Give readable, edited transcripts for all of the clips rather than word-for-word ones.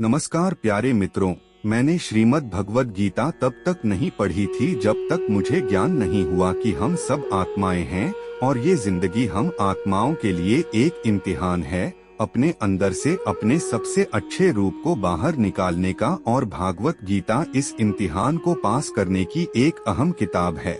नमस्कार प्यारे मित्रों, मैंने श्रीमद् भगवद गीता तब तक नहीं पढ़ी थी जब तक मुझे ज्ञान नहीं हुआ कि हम सब आत्माएं हैं और ये जिंदगी हम आत्माओं के लिए एक इम्तिहान है, अपने अंदर से अपने सबसे अच्छे रूप को बाहर निकालने का। और भागवत गीता इस इम्तिहान को पास करने की एक अहम किताब है।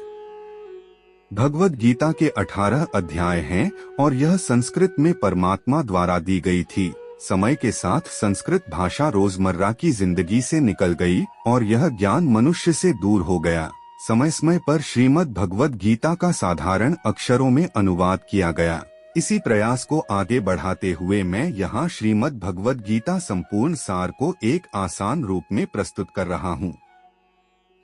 भगवद गीता के 18 अध्याय हैं और यह संस्कृत में परमात्मा द्वारा दी गई थी। समय के साथ संस्कृत भाषा रोजमर्रा की जिंदगी से निकल गई और यह ज्ञान मनुष्य से दूर हो गया। समय समय पर श्रीमद् भगवद गीता का साधारण अक्षरों में अनुवाद किया गया। इसी प्रयास को आगे बढ़ाते हुए मैं यहाँ श्रीमद् भगवद गीता संपूर्ण सार को एक आसान रूप में प्रस्तुत कर रहा हूँ।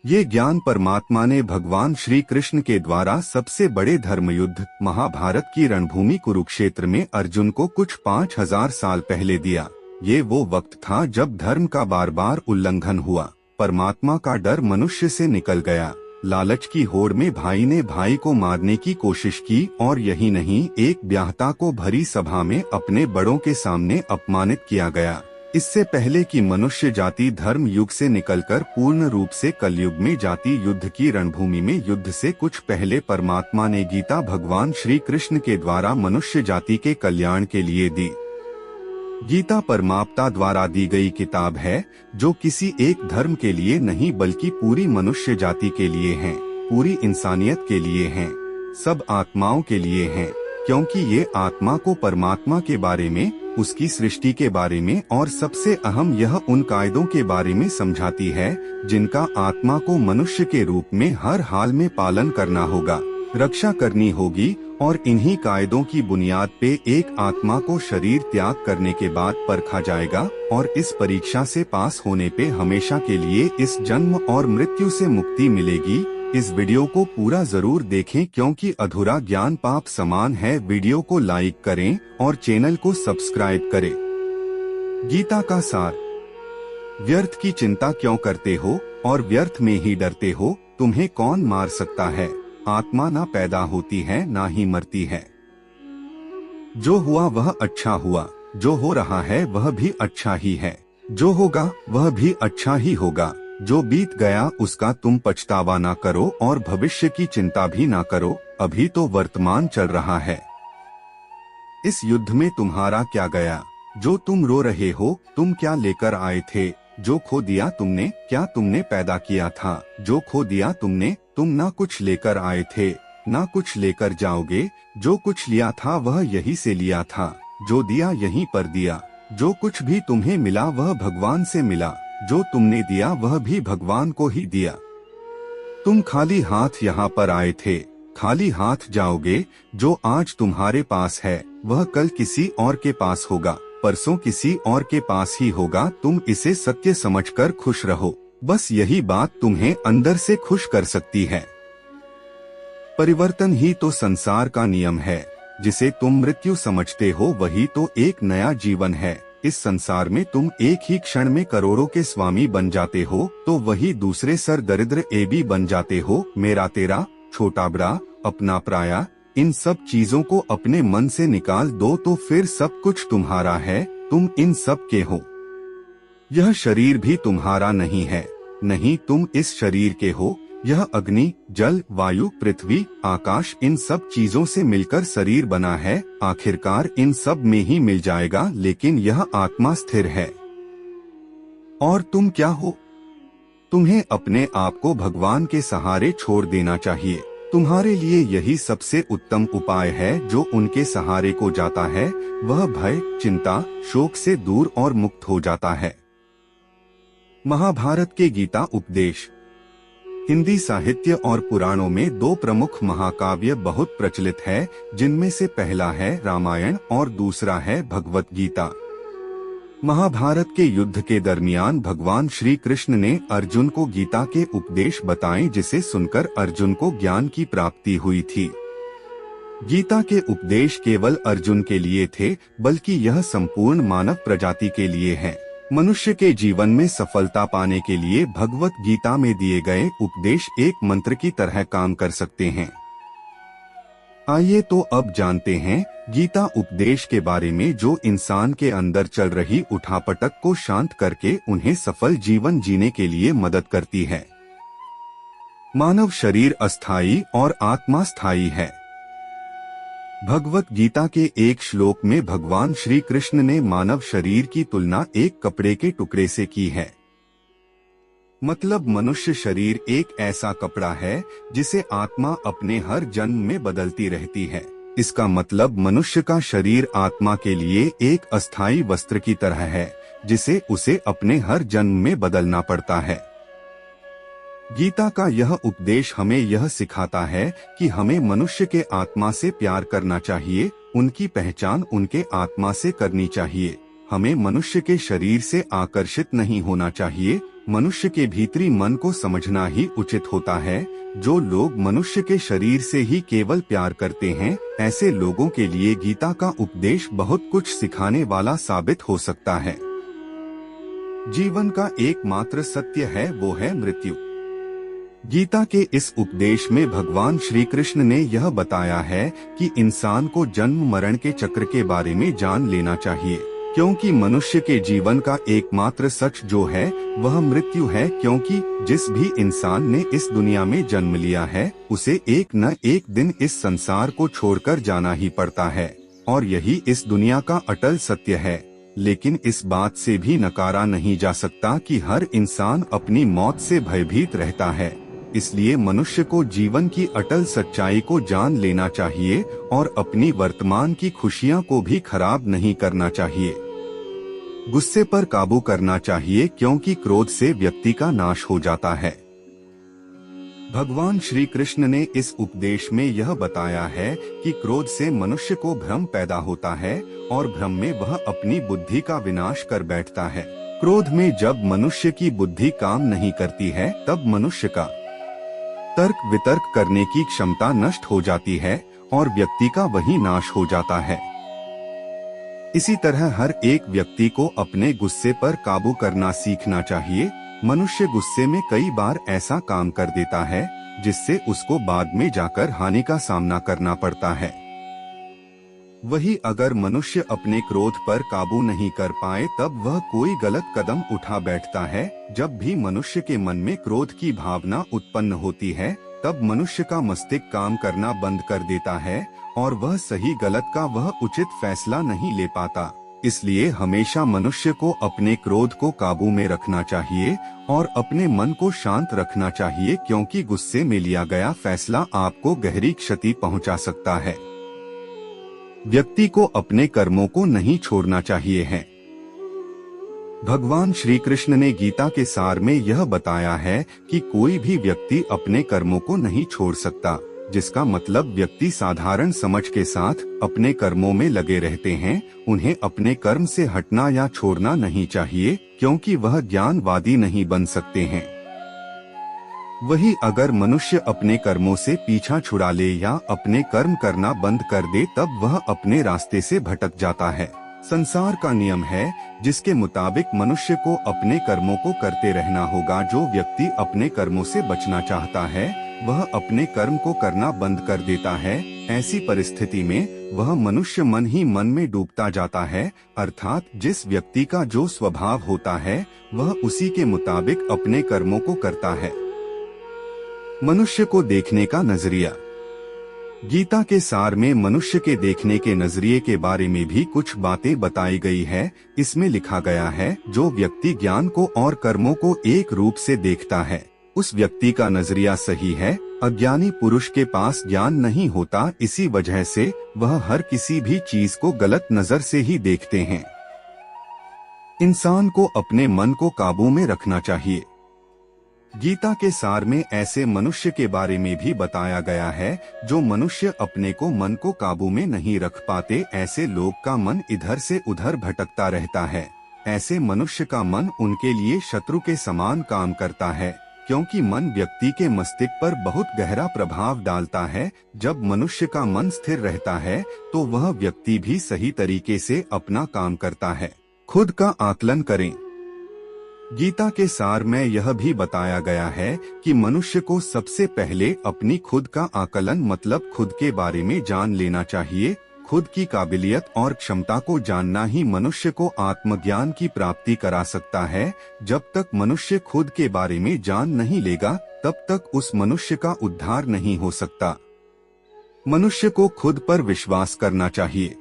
ये ज्ञान परमात्मा ने भगवान श्री कृष्ण के द्वारा सबसे बड़े धर्मयुद्ध महाभारत की रणभूमि कुरुक्षेत्र में अर्जुन को कुछ 5000 साल पहले दिया। ये वो वक्त था जब धर्म का बार बार उल्लंघन हुआ, परमात्मा का डर मनुष्य से निकल गया। लालच की होड़ में भाई ने भाई को मारने की कोशिश की और यही नहीं, एक ब्याहता को भरी सभा में अपने बड़ों के सामने अपमानित किया गया। इससे पहले कि मनुष्य जाति धर्म युग से निकलकर पूर्ण रूप से कलयुग में जाति युद्ध की रणभूमि में युद्ध से कुछ पहले परमात्मा ने गीता भगवान श्री कृष्ण के द्वारा मनुष्य जाति के कल्याण के लिए दी। गीता परमात्मा द्वारा दी गई किताब है जो किसी एक धर्म के लिए नहीं बल्कि पूरी मनुष्य जाति के लिए है, पूरी इंसानियत के लिए है, सब आत्माओं के लिए है। क्योंकि ये आत्मा को परमात्मा के बारे में, उसकी सृष्टि के बारे में और सबसे अहम यह उन कायदों के बारे में समझाती है जिनका आत्मा को मनुष्य के रूप में हर हाल में पालन करना होगा, रक्षा करनी होगी। और इन्हीं कायदों की बुनियाद पे एक आत्मा को शरीर त्याग करने के बाद परखा जाएगा और इस परीक्षा से पास होने पे हमेशा के लिए इस जन्म और मृत्यु से मुक्ति मिलेगी। इस वीडियो को पूरा जरूर देखें क्योंकि अधूरा ज्ञान पाप समान है। वीडियो को लाइक करें और चैनल को सब्सक्राइब करें। गीता का सार। व्यर्थ की चिंता क्यों करते हो और व्यर्थ में ही डरते हो? तुम्हें कौन मार सकता है? आत्मा ना पैदा होती है ना ही मरती है। जो हुआ वह अच्छा हुआ, जो हो रहा है वह भी अच्छा ही है, जो होगा वह भी अच्छा ही होगा। जो बीत गया उसका तुम पछतावा ना करो और भविष्य की चिंता भी ना करो, अभी तो वर्तमान चल रहा है। इस युद्ध में तुम्हारा क्या गया? जो तुम रो रहे हो, तुम क्या लेकर आए थे? जो खो दिया तुमने, क्या तुमने पैदा किया था? जो खो दिया तुमने, तुम ना कुछ लेकर आए थे, ना कुछ लेकर जाओगे। जो कुछ लिया था वह यहीं से लिया था, जो दिया यहीं पर दिया। जो कुछ भी तुम्हें मिला वह भगवान से मिला, जो तुमने दिया वह भी भगवान को ही दिया। तुम खाली हाथ यहाँ पर आए थे, खाली हाथ जाओगे। जो आज तुम्हारे पास है वह कल किसी और के पास होगा, परसों किसी और के पास ही होगा। तुम इसे सत्य समझकर खुश रहो, बस यही बात तुम्हें अंदर से खुश कर सकती है। परिवर्तन ही तो संसार का नियम है। जिसे तुम मृत्यु समझते हो वही तो एक नया जीवन है। इस संसार में तुम एक ही क्षण में करोड़ों के स्वामी बन जाते हो तो वही दूसरे सर दरिद्र एबी बन जाते हो। मेरा तेरा, छोटा बड़ा, अपना पराया, इन सब चीजों को अपने मन से निकाल दो तो फिर सब कुछ तुम्हारा है, तुम इन सब के हो। यह शरीर भी तुम्हारा नहीं है, नहीं तुम इस शरीर के हो। यह अग्नि, जल, वायु, पृथ्वी, आकाश, इन सब चीजों से मिलकर शरीर बना है। आखिरकार इन सब में ही मिल जाएगा, लेकिन यह आत्मा स्थिर है। और तुम क्या हो? तुम्हें अपने आप को भगवान के सहारे छोड़ देना चाहिए। तुम्हारे लिए यही सबसे उत्तम उपाय है। जो उनके सहारे को जाता है वह भय, चिंता, शोक से दूर और मुक्त हो जाता है। महाभारत के गीता उपदेश। हिंदी साहित्य और पुराणों में दो प्रमुख महाकाव्य बहुत प्रचलित है, जिनमें से पहला है रामायण और दूसरा है भगवत गीता। महाभारत के युद्ध के दरमियान भगवान श्री कृष्ण ने अर्जुन को गीता के उपदेश बताए, जिसे सुनकर अर्जुन को ज्ञान की प्राप्ति हुई थी। गीता के उपदेश केवल अर्जुन के लिए थे, बल्कि यह संपूर्ण मानव प्रजाति के लिए है। मनुष्य के जीवन में सफलता पाने के लिए भगवत गीता में दिए गए उपदेश एक मंत्र की तरह काम कर सकते हैं। आइए तो अब जानते हैं गीता उपदेश के बारे में, जो इंसान के अंदर चल रही उठापटक को शांत करके उन्हें सफल जीवन जीने के लिए मदद करती है। मानव शरीर अस्थायी और आत्मा स्थायी है। भगवत गीता के एक श्लोक में भगवान श्री कृष्ण ने मानव शरीर की तुलना एक कपड़े के टुकड़े से की है। मतलब मनुष्य शरीर एक ऐसा कपड़ा है जिसे आत्मा अपने हर जन्म में बदलती रहती है। इसका मतलब मनुष्य का शरीर आत्मा के लिए एक अस्थायी वस्त्र की तरह है, जिसे उसे अपने हर जन्म में बदलना पड़ता है। गीता का यह उपदेश हमें यह सिखाता है कि हमें मनुष्य के आत्मा से प्यार करना चाहिए, उनकी पहचान उनके आत्मा से करनी चाहिए। हमें मनुष्य के शरीर से आकर्षित नहीं होना चाहिए। मनुष्य के भीतरी मन को समझना ही उचित होता है। जो लोग मनुष्य के शरीर से ही केवल प्यार करते हैं, ऐसे लोगों के लिए गीता का उपदेश बहुत कुछ सिखाने वाला साबित हो सकता है। जीवन का एकमात्र सत्य है, वो है मृत्यु। गीता के इस उपदेश में भगवान श्री कृष्ण ने यह बताया है कि इंसान को जन्म मरण के चक्र के बारे में जान लेना चाहिए, क्योंकि मनुष्य के जीवन का एकमात्र सच जो है वह मृत्यु है। क्योंकि जिस भी इंसान ने इस दुनिया में जन्म लिया है, उसे एक न एक दिन इस संसार को छोड़कर जाना ही पड़ता है, और यही इस दुनिया का अटल सत्य है। लेकिन इस बात से भी नकारा नहीं जा सकता कि हर इंसान अपनी मौत से भयभीत रहता है। इसलिए मनुष्य को जीवन की अटल सच्चाई को जान लेना चाहिए और अपनी वर्तमान की खुशियां को भी खराब नहीं करना चाहिए। गुस्से पर काबू करना चाहिए, क्योंकि क्रोध से व्यक्ति का नाश हो जाता है। भगवान श्री कृष्ण ने इस उपदेश में यह बताया है कि क्रोध से मनुष्य को भ्रम पैदा होता है और भ्रम में वह अपनी बुद्धि का विनाश कर बैठता है। क्रोध में जब मनुष्य की बुद्धि काम नहीं करती है, तब मनुष्य का तर्क वितर्क करने की क्षमता नष्ट हो जाती है और व्यक्ति का वही नाश हो जाता है। इसी तरह हर एक व्यक्ति को अपने गुस्से पर काबू करना सीखना चाहिए। मनुष्य गुस्से में कई बार ऐसा काम कर देता है जिससे उसको बाद में जाकर हानि का सामना करना पड़ता है। वही अगर मनुष्य अपने क्रोध पर काबू नहीं कर पाए, तब वह कोई गलत कदम उठा बैठता है। जब भी मनुष्य के मन में क्रोध की भावना उत्पन्न होती है, तब मनुष्य का मस्तिष्क काम करना बंद कर देता है और वह सही गलत का वह उचित फैसला नहीं ले पाता। इसलिए हमेशा मनुष्य को अपने क्रोध को काबू में रखना चाहिए और अपने मन को शांत रखना चाहिए, क्योंकि गुस्से में लिया गया फैसला आपको गहरी क्षति पहुंचा सकता है। व्यक्ति को अपने कर्मों को नहीं छोड़ना चाहिए है। भगवान श्री कृष्ण ने गीता के सार में यह बताया है कि कोई भी व्यक्ति अपने कर्मों को नहीं छोड़ सकता, जिसका मतलब व्यक्ति साधारण समझ के साथ अपने कर्मों में लगे रहते हैं। उन्हें अपने कर्म से हटना या छोड़ना नहीं चाहिए, क्योंकि वह ज्ञानवादी नहीं बन सकते हैं। वही अगर मनुष्य अपने कर्मों से पीछा छुड़ा ले या अपने कर्म करना बंद कर दे, तब वह अपने रास्ते से भटक जाता है। संसार का नियम है जिसके मुताबिक मनुष्य को अपने कर्मों को करते रहना होगा। जो व्यक्ति अपने कर्मों से बचना चाहता है, वह अपने कर्म को करना बंद कर देता है। ऐसी परिस्थिति में वह मनुष्य मन ही मन में डूबता जाता है, अर्थात जिस व्यक्ति का जो स्वभाव होता है वह उसी के मुताबिक अपने कर्मों को करता है। मनुष्य को देखने का नजरिया। गीता के सार में मनुष्य के देखने के नजरिए के बारे में भी कुछ बातें बताई गई है। इसमें लिखा गया है, जो व्यक्ति ज्ञान को और कर्मों को एक रूप से देखता है, उस व्यक्ति का नजरिया सही है। अज्ञानी पुरुष के पास ज्ञान नहीं होता, इसी वजह से वह हर किसी भी चीज को गलत नजर से ही देखते हैं। इंसान को अपने मन को काबू में रखना चाहिए। गीता के सार में ऐसे मनुष्य के बारे में भी बताया गया है जो मनुष्य अपने को मन को काबू में नहीं रख पाते। ऐसे लोग का मन इधर से उधर भटकता रहता है। ऐसे मनुष्य का मन उनके लिए शत्रु के समान काम करता है, क्योंकि मन व्यक्ति के मस्तिष्क पर बहुत गहरा प्रभाव डालता है। जब मनुष्य का मन स्थिर रहता है तो वह व्यक्ति भी सही तरीके से अपना काम करता है। खुद का आकलन करें। गीता के सार में यह भी बताया गया है कि मनुष्य को सबसे पहले अपनी खुद का आकलन मतलब खुद के बारे में जान लेना चाहिए। खुद की काबिलियत और क्षमता को जानना ही मनुष्य को आत्मज्ञान की प्राप्ति करा सकता है। जब तक मनुष्य खुद के बारे में जान नहीं लेगा तब तक उस मनुष्य का उद्धार नहीं हो सकता। मनुष्य को खुद पर विश्वास करना चाहिए।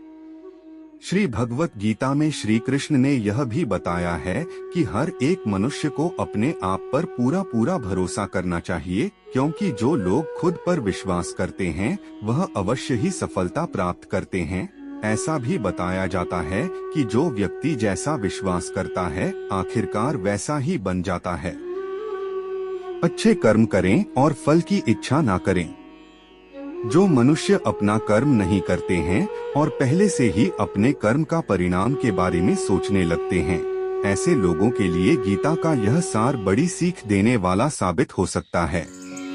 श्री भगवत गीता में श्री कृष्ण ने यह भी बताया है कि हर एक मनुष्य को अपने आप पर पूरा भरोसा करना चाहिए, क्योंकि जो लोग खुद पर विश्वास करते हैं वह अवश्य ही सफलता प्राप्त करते हैं। ऐसा भी बताया जाता है कि जो व्यक्ति जैसा विश्वास करता है आखिरकार वैसा ही बन जाता है। अच्छे कर्म करें और फल की इच्छा ना करें। जो मनुष्य अपना कर्म नहीं करते हैं और पहले से ही अपने कर्म का परिणाम के बारे में सोचने लगते हैं, ऐसे लोगों के लिए गीता का यह सार बड़ी सीख देने वाला साबित हो सकता है।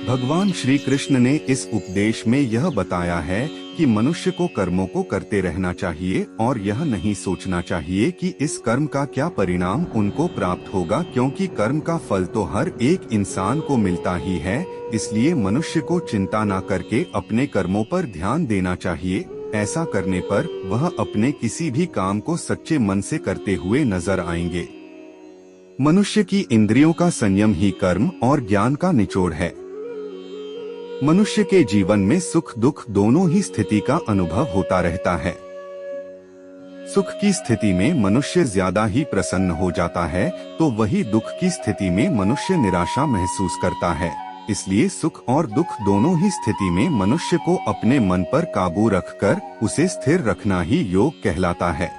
भगवान श्री कृष्ण ने इस उपदेश में यह बताया है कि मनुष्य को कर्मों को करते रहना चाहिए और यह नहीं सोचना चाहिए कि इस कर्म का क्या परिणाम उनको प्राप्त होगा, क्योंकि कर्म का फल तो हर एक इंसान को मिलता ही है। इसलिए मनुष्य को चिंता न करके अपने कर्मों पर ध्यान देना चाहिए। ऐसा करने पर वह अपने किसी भी काम को सच्चे मन से करते हुए नजर आएंगे। मनुष्य की इंद्रियों का संयम ही कर्म और ज्ञान का निचोड़ है। मनुष्य के जीवन में सुख दुख दोनों ही स्थिति का अनुभव होता रहता है। सुख की स्थिति में मनुष्य ज्यादा ही प्रसन्न हो जाता है तो वही दुख की स्थिति में मनुष्य निराशा महसूस करता है। इसलिए सुख और दुख दोनों ही स्थिति में मनुष्य को अपने मन पर काबू रखकर उसे स्थिर रखना ही योग कहलाता है।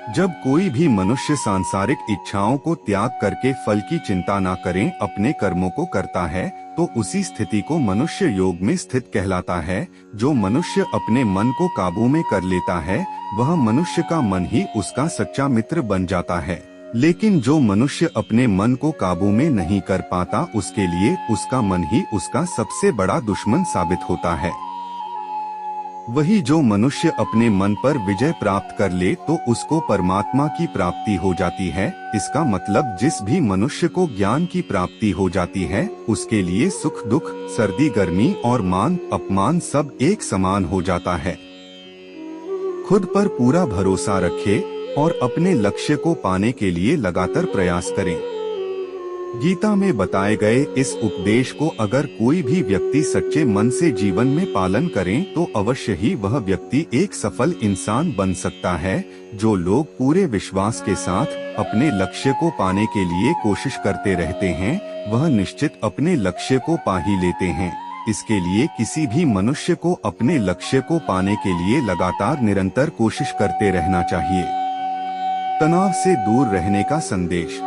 जब कोई भी मनुष्य सांसारिक इच्छाओं को त्याग करके फल की चिंता न करें अपने कर्मों को करता है तो उसी स्थिति को मनुष्य योग में स्थित कहलाता है। जो मनुष्य अपने मन को काबू में कर लेता है वह मनुष्य का मन ही उसका सच्चा मित्र बन जाता है। लेकिन जो मनुष्य अपने मन को काबू में नहीं कर पाता उसके लिए उसका मन ही उसका सबसे बड़ा दुश्मन साबित होता है। वही जो मनुष्य अपने मन पर विजय प्राप्त कर ले तो उसको परमात्मा की प्राप्ति हो जाती है। इसका मतलब जिस भी मनुष्य को ज्ञान की प्राप्ति हो जाती है उसके लिए सुख दुख सर्दी गर्मी और मान अपमान सब एक समान हो जाता है। खुद पर पूरा भरोसा रखें और अपने लक्ष्य को पाने के लिए लगातार प्रयास करें। गीता में बताए गए इस उपदेश को अगर कोई भी व्यक्ति सच्चे मन से जीवन में पालन करें तो अवश्य ही वह व्यक्ति एक सफल इंसान बन सकता है। जो लोग पूरे विश्वास के साथ अपने लक्ष्य को पाने के लिए कोशिश करते रहते हैं वह निश्चित अपने लक्ष्य को पा ही लेते हैं। इसके लिए किसी भी मनुष्य को अपने लक्ष्य को पाने के लिए लगातार निरंतर कोशिश करते रहना चाहिए। तनाव से दूर रहने का संदेश।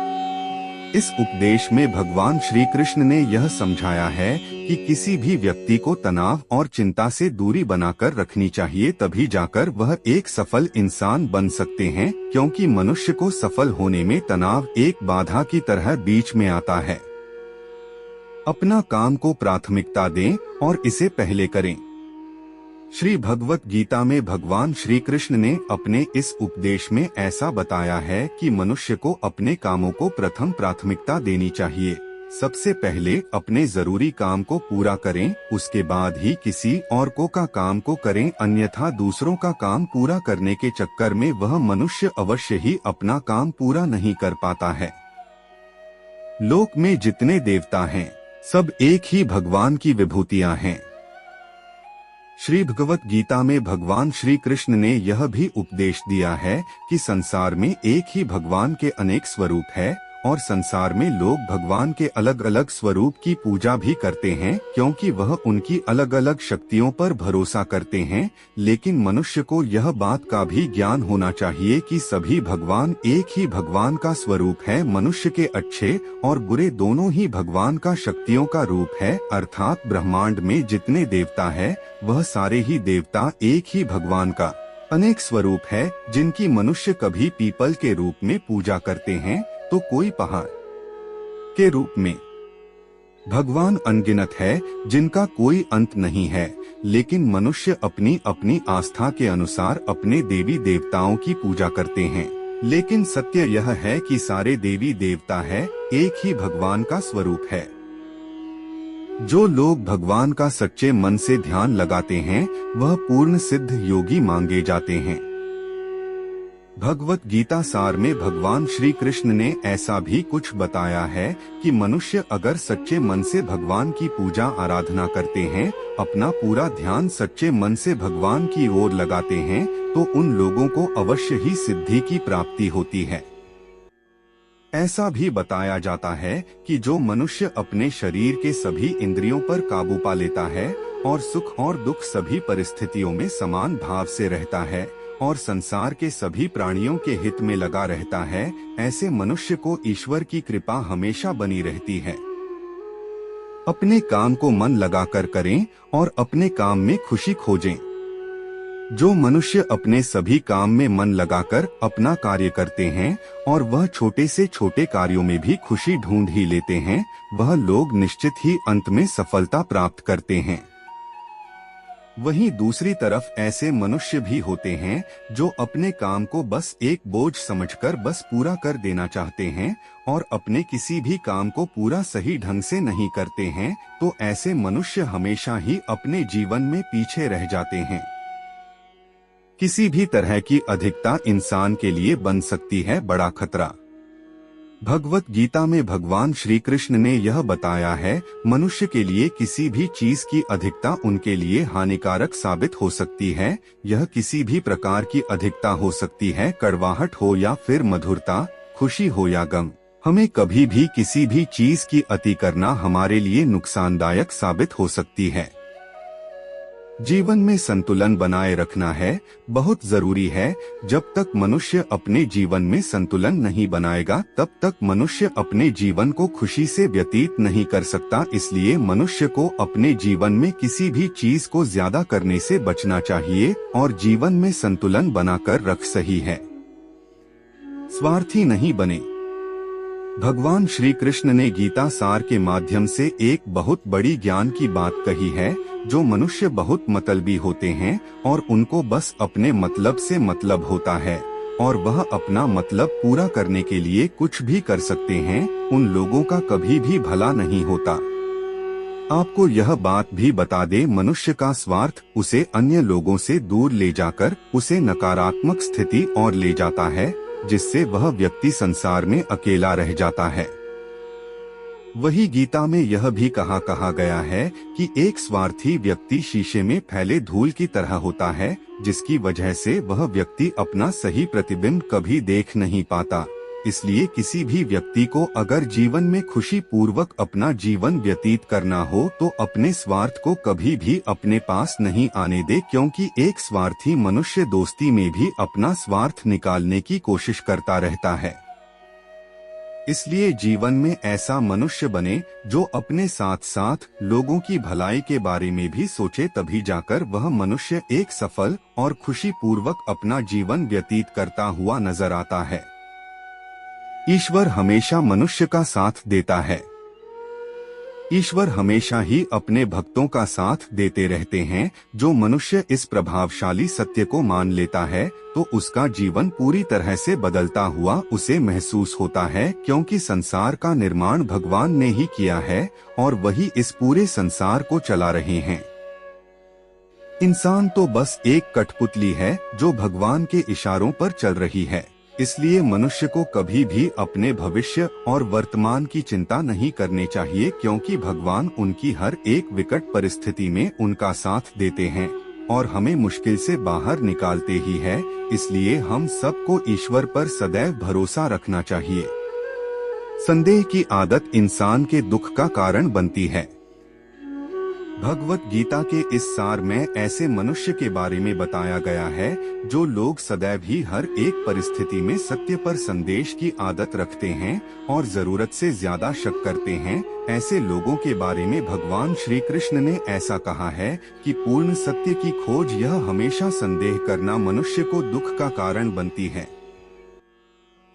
इस उपदेश में भगवान श्री कृष्ण ने यह समझाया है कि किसी भी व्यक्ति को तनाव और चिंता से दूरी बनाकर रखनी चाहिए, तभी जाकर वह एक सफल इंसान बन सकते हैं, क्योंकि मनुष्य को सफल होने में तनाव एक बाधा की तरह बीच में आता है। अपना काम को प्राथमिकता दें और इसे पहले करें। श्री भगवत गीता में भगवान श्री कृष्ण ने अपने इस उपदेश में ऐसा बताया है कि मनुष्य को अपने कामों को प्रथम प्राथमिकता देनी चाहिए। सबसे पहले अपने जरूरी काम को पूरा करें, उसके बाद ही किसी और का काम को करें, अन्यथा दूसरों का काम पूरा करने के चक्कर में वह मनुष्य अवश्य ही अपना काम पूरा नहीं कर पाता है। लोक में जितने देवता हैं सब एक ही भगवान की विभूतियां हैं। श्री भगवत गीता में भगवान श्री कृष्ण ने यह भी उपदेश दिया है कि संसार में एक ही भगवान के अनेक स्वरूप है और संसार में लोग भगवान के अलग अलग स्वरूप की पूजा भी करते हैं, क्योंकि वह उनकी अलग अलग शक्तियों पर भरोसा करते हैं। लेकिन मनुष्य को यह बात का भी ज्ञान होना चाहिए कि सभी भगवान एक ही भगवान का स्वरूप है। मनुष्य के अच्छे और बुरे दोनों ही भगवान का शक्तियों का रूप है, अर्थात ब्रह्मांड में जितने देवता है वह सारे ही देवता एक ही भगवान का अनेक स्वरूप है। जिनकी मनुष्य कभी पीपल के रूप में पूजा करते हैं तो कोई पहाड़ के रूप में। भगवान अनगिनत है जिनका कोई अंत नहीं है, लेकिन मनुष्य अपनी अपनी आस्था के अनुसार अपने देवी देवताओं की पूजा करते हैं। लेकिन सत्य यह है कि सारे देवी देवता है एक ही भगवान का स्वरूप है। जो लोग भगवान का सच्चे मन से ध्यान लगाते हैं वह पूर्ण सिद्ध योगी मांगे जाते हैं। भगवत गीता सार में भगवान श्री कृष्ण ने ऐसा भी कुछ बताया है कि मनुष्य अगर सच्चे मन से भगवान की पूजा आराधना करते हैं, अपना पूरा ध्यान सच्चे मन से भगवान की ओर लगाते हैं, तो उन लोगों को अवश्य ही सिद्धि की प्राप्ति होती है। ऐसा भी बताया जाता है कि जो मनुष्य अपने शरीर के सभी इंद्रियों पर काबू पा लेता है और सुख और दुख सभी परिस्थितियों में समान भाव से रहता है और संसार के सभी प्राणियों के हित में लगा रहता है, ऐसे मनुष्य को ईश्वर की कृपा हमेशा बनी रहती है। अपने काम को मन लगाकर करें और अपने काम में खुशी खोजें। जो मनुष्य अपने सभी काम में मन लगाकर अपना कार्य करते हैं और वह छोटे से छोटे कार्यों में भी खुशी ढूंढ ही लेते हैं, वह लोग निश्चित ही अंत में सफलता प्राप्त करते हैं। वहीं दूसरी तरफ ऐसे मनुष्य भी होते हैं जो अपने काम को बस एक बोझ समझकर बस पूरा कर देना चाहते हैं और अपने किसी भी काम को पूरा सही ढंग से नहीं करते हैं, तो ऐसे मनुष्य हमेशा ही अपने जीवन में पीछे रह जाते हैं। किसी भी तरह की अधिकता इंसान के लिए बन सकती है बड़ा खतरा। भगवत गीता में भगवान श्री कृष्ण ने यह बताया है, मनुष्य के लिए किसी भी चीज की अधिकता उनके लिए हानिकारक साबित हो सकती है। यह किसी भी प्रकार की अधिकता हो सकती है, कड़वाहट हो या फिर मधुरता, खुशी हो या गम। हमें कभी भी किसी भी चीज की अति करना हमारे लिए नुकसानदायक साबित हो सकती है। जीवन में संतुलन बनाए रखना है बहुत जरूरी है। जब तक मनुष्य अपने जीवन में संतुलन नहीं बनाएगा, तब तक मनुष्य अपने जीवन को खुशी से व्यतीत नहीं कर सकता। इसलिए मनुष्य को अपने जीवन में किसी भी चीज को ज्यादा करने से बचना चाहिए और जीवन में संतुलन बनाकर रख सही है। स्वार्थी नहीं बने। भगवान श्री कृष्ण ने गीता सार के माध्यम से एक बहुत बड़ी ज्ञान की बात कही है। जो मनुष्य बहुत मतलबी होते हैं और उनको बस अपने मतलब से मतलब होता है और वह अपना मतलब पूरा करने के लिए कुछ भी कर सकते हैं, उन लोगों का कभी भी भला नहीं होता। आपको यह बात भी बता दे, मनुष्य का स्वार्थ उसे अन्य लोगों से दूर ले जाकर उसे नकारात्मक स्थिति और ले जाता है, जिससे वह व्यक्ति संसार में अकेला रह जाता है। वही गीता में यह भी कहा गया है कि एक स्वार्थी व्यक्ति शीशे में फैले धूल की तरह होता है, जिसकी वजह से वह व्यक्ति अपना सही प्रतिबिंब कभी देख नहीं पाता। इसलिए किसी भी व्यक्ति को अगर जीवन में खुशी पूर्वक अपना जीवन व्यतीत करना हो तो अपने स्वार्थ को कभी भी अपने पास नहीं आने दे, क्योंकि एक स्वार्थी मनुष्य दोस्ती में भी अपना स्वार्थ निकालने की कोशिश करता रहता है। इसलिए जीवन में ऐसा मनुष्य बने जो अपने साथ साथ लोगों की भलाई के बारे में भी सोचे, तभी जाकर वह मनुष्य एक सफल और खुशी पूर्वक अपना जीवन व्यतीत करता हुआ नजर आता है। ईश्वर हमेशा मनुष्य का साथ देता है। ईश्वर हमेशा ही अपने भक्तों का साथ देते रहते हैं। जो मनुष्य इस प्रभावशाली सत्य को मान लेता है तो उसका जीवन पूरी तरह से बदलता हुआ उसे महसूस होता है, क्योंकि संसार का निर्माण भगवान ने ही किया है और वही इस पूरे संसार को चला रहे हैं। इंसान तो बस एक कठपुतली है जो भगवान के इशारों पर चल रही है। इसलिए मनुष्य को कभी भी अपने भविष्य और वर्तमान की चिंता नहीं करनी चाहिए, क्योंकि भगवान उनकी हर एक विकट परिस्थिति में उनका साथ देते हैं और हमें मुश्किल से बाहर निकालते ही है। इसलिए हम सबको ईश्वर पर सदैव भरोसा रखना चाहिए। संदेह की आदत इंसान के दुख का कारण बनती है। भगवत गीता के इस सार में ऐसे मनुष्य के बारे में बताया गया है जो लोग सदैव ही हर एक परिस्थिति में सत्य पर संदेश की आदत रखते हैं और जरूरत से ज्यादा शक करते हैं। ऐसे लोगों के बारे में भगवान श्री कृष्ण ने ऐसा कहा है कि पूर्ण सत्य की खोज यह हमेशा संदेह करना मनुष्य को दुख का कारण बनती है।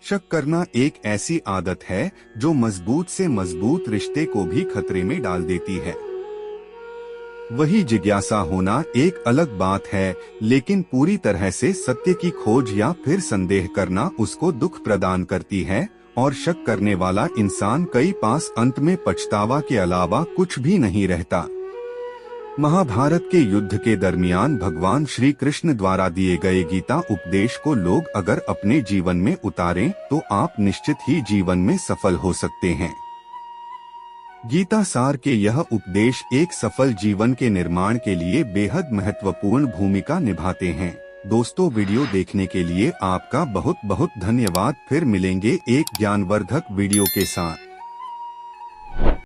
शक करना एक ऐसी आदत है जो मजबूत से मजबूत रिश्ते को भी खतरे में डाल देती है। वही जिज्ञासा होना एक अलग बात है, लेकिन पूरी तरह से सत्य की खोज या फिर संदेह करना उसको दुख प्रदान करती है, और शक करने वाला इंसान कई पास अंत में पछतावा के अलावा कुछ भी नहीं रहता। महाभारत के युद्ध के दरमियान भगवान श्री कृष्ण द्वारा दिए गए गीता उपदेश को लोग अगर अपने जीवन में उतारें तो आप निश्चित ही जीवन में सफल हो सकते हैं। गीता सार के यह उपदेश एक सफल जीवन के निर्माण के लिए बेहद महत्वपूर्ण भूमिका निभाते हैं। दोस्तों, वीडियो देखने के लिए आपका बहुत बहुत धन्यवाद। फिर मिलेंगे एक ज्ञानवर्धक वीडियो के साथ।